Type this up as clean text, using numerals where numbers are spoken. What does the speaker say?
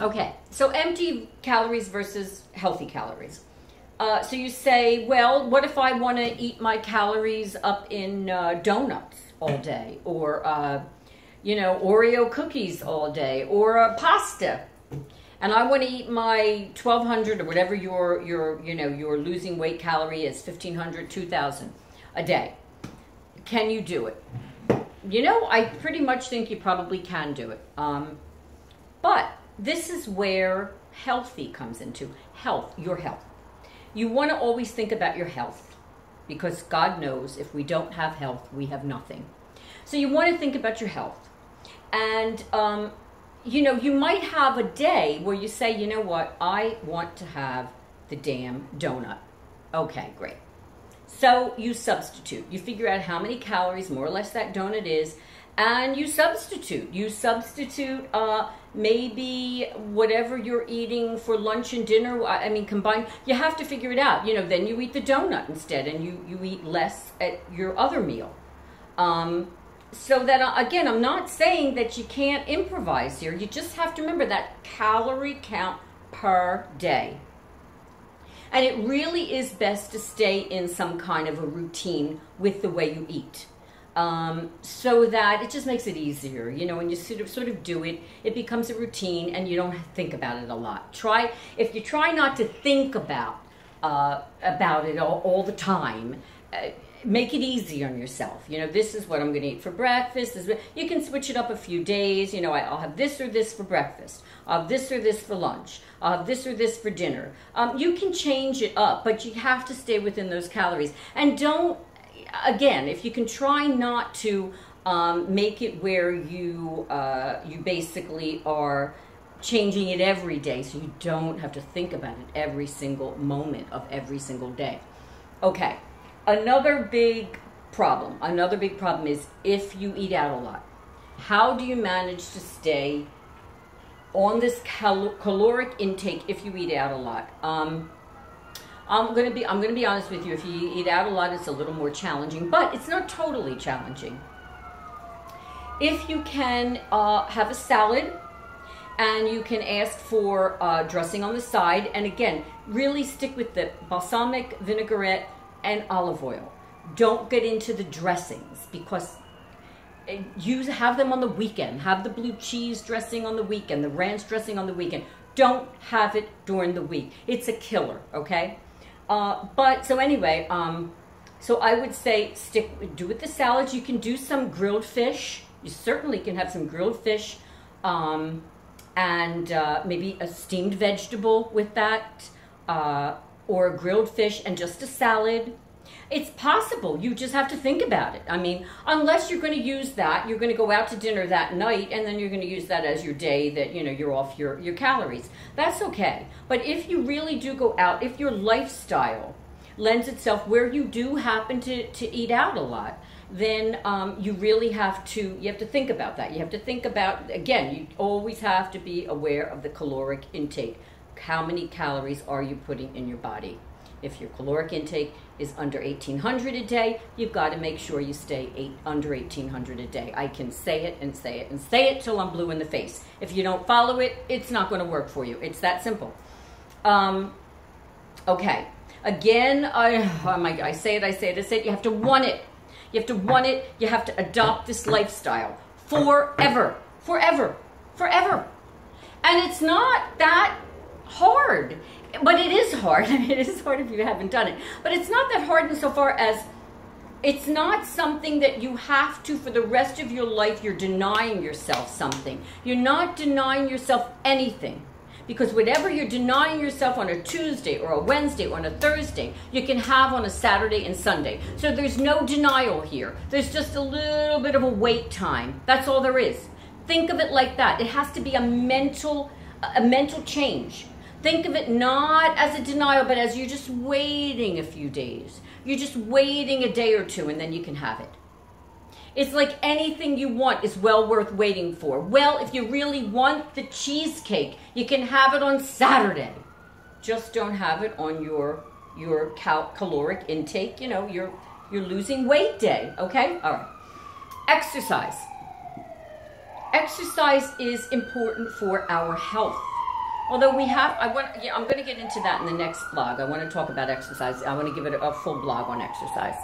Okay, so empty calories versus healthy calories. So you say, well, what if I want to eat my calories up in donuts all day, or Oreo cookies all day, or pasta, and I want to eat my 1,200 or whatever your losing weight calorie is, 1,500, 2,000 a day. Can you do it? I pretty much think you probably can do it. But this is where healthy comes into health, your health. You want to always think about your health, because God knows if we don't have health, we have nothing. So you want to think about your health. And, you might have a day where you say, you know what, I want to have the damn donut. Okay, great. So you substitute. You figure out how many calories, more or less, that donut is, and you substitute. You substitute maybe whatever you're eating for lunch and dinner. I mean, combine. You have to figure it out. Then you eat the donut instead, and you eat less at your other meal. So that, again, I'm not saying that you can't improvise here. You just have to remember that calorie count per day. And it really is best to stay in some kind of a routine with the way you eat. So that it just makes it easier. When you sort of do it, it becomes a routine and you don't think about it a lot. If you try not to think about it all the time, make it easy on yourself. This is what I'm going to eat for breakfast. You can switch it up a few days. I'll have this or this for breakfast. I'll have this or this for lunch. I'll have this or this for dinner. You can change it up, but you have to stay within those calories. And don't, again, if you can try not to make it where you basically are changing it every day, so you don't have to think about it every single moment of every single day. Okay. Another big problem is if you eat out a lot. How do you manage to stay on this caloric intake if you eat out a lot? I'm going to be honest with you. If you eat out a lot, it's a little more challenging, but it's not totally challenging. If you can have a salad, and you can ask for dressing on the side, and again, really stick with the balsamic vinaigrette and olive oil. Don't get into the dressings, because you have them on the weekend. Have the blue cheese dressing on the weekend, the ranch dressing on the weekend. Don't have it during the week. It's a killer, okay? So I would say do with the salads. You can do some grilled fish. You certainly can have some grilled fish, and maybe a steamed vegetable with that, or a grilled fish and just a salad. It's possible. You just have to think about it. I mean, unless you're going to use that, you're going to go out to dinner that night, and then you're going to use that as your day that, you're off your calories. That's okay. But if you really do go out, if your lifestyle lends itself where you do happen to eat out a lot, then you really have to think about that. You have to think about, again, you always have to be aware of the caloric intake. How many calories are you putting in your body? If your caloric intake is under 1,800 a day, you've got to make sure you stay under 1,800 a day. I can say it and say it and say it till I'm blue in the face. If you don't follow it, it's not going to work for you. It's that simple. Okay. Again, I say it. You have to want it. You have to want it. You have to adopt this lifestyle forever. And it's not that hard. But it is hard. I mean, it is hard if you haven't done it. But it's not that hard insofar as it's not something that you have to, for the rest of your life, you're denying yourself something. You're not denying yourself anything. Because whatever you're denying yourself on a Tuesday or a Wednesday or on a Thursday, you can have on a Saturday and Sunday. So there's no denial here. There's just a little bit of a wait time. That's all there is. Think of it like that. It has to be a mental change. Think of it not as a denial, but as you're just waiting a few days. You're just waiting a day or two, and then you can have it. It's like anything you want is well worth waiting for. Well, if you really want the cheesecake, you can have it on Saturday. Just don't have it on your caloric intake, your losing weight day, okay? All right. Exercise. Exercise is important for our health. Although I'm going to get into that in the next blog. I want to talk about exercise. I want to give it a full blog on exercise.